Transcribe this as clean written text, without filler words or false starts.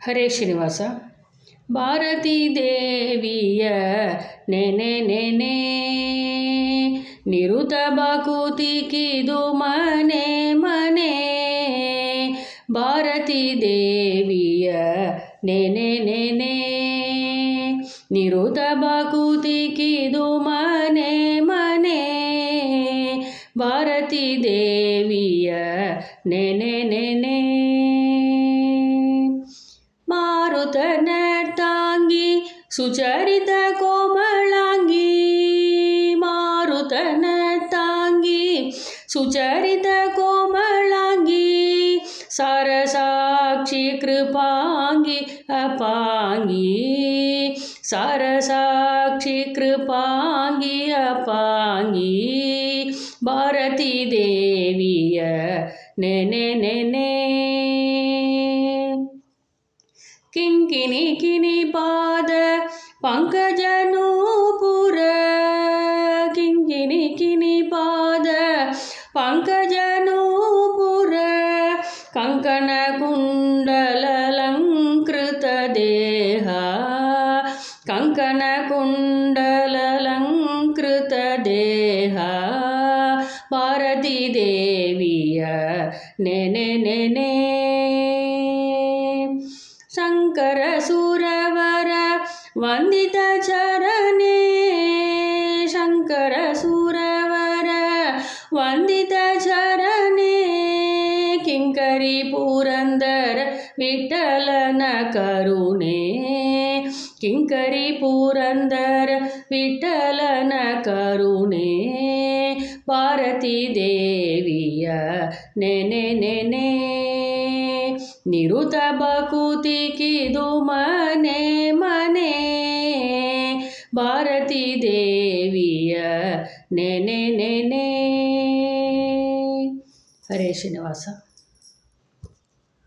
ಹರೇ ಶ್ರೀನಿವಾಸ. ಭಾರತೀ ದೇವಿಯ ನೆನೆ ನೆನೆ ನಿರುತ ಬಕುತಿಕಿದು ಮನೆ ಮನೆ. ಭಾರತೀ ದೇವಿಯ ನೆನೆ ನೆನೆ ನಿರುತ ಬಕುತಿಕಿದು ಮನೆ ಮನೆ. ಭಾರತೀ ದೇವಿಯ ನೆನೆ ನೆನೆ ಮಾರುತನ ತಾಂಗಿ ಸುಚರಿತ ಕೋಮಳಾಂಗಿ. ಮಾರುತನ ತಾಂಗಿ ಸುಚರಿತ ಕೋಮಳಾಂಗಿ. ಸಾರಸಾಕ್ಷಿ ಕೃಪಾಂಗಿ ಅಪಾಂಗಿ. ಸಾರಸಾಕ್ಷಿ ಕೃಪಾಂಗಿ ಅಪಾಂಗಿ. ಭಾರತೀ ದೇವಿಯ ನೆನೆ ನೆನೆ ಕಿಂಕಿಣಿ ಕಿನಿ ಪಾದ ಪಂಕಜ ನೂಪುರ. ಕಿಂಕಿಣಿ ಕಿನಿ ಪಾದ ಪಂಕಜ ನೂಪುರ. ಕಂಕಣ ಕುಂಡಲಲಂಕೃತ ದೇಹ. ಕಂಕಣ ಕುಂಡಲಲಂಕೃತ ದೇಹ. ಭಾರತೀ ದೇವಿಯ ನೆನೆ ನೆನೆ ಶಂಕರ ಸುರವರ ವಂದಿತ ಚರಣೆ. ಶಂಕರ ಸುರವರ ವಂದಿತ ಚರಣೆ. ಕಿಂಕರಿ ಪುರಂದರ ವಿಠಲನ ಕರುಣೆ. ಕಿಂಕರಿ ಪುರಂದರ ವಿಠಲನ ಕರುಣೆ. ಭಾರತೀ ದೇವಿಯ ನೆನೆ ನೆನೆ ನಿರುತ ಬಕುತಿಕಿದು ಮನೆ ಮನೆ. ಭಾರತೀ ದೇವಿಯ ನೆನೆ ನೆನೆ. ಹರೇ ಶ್ರೀನಿವಾಸ.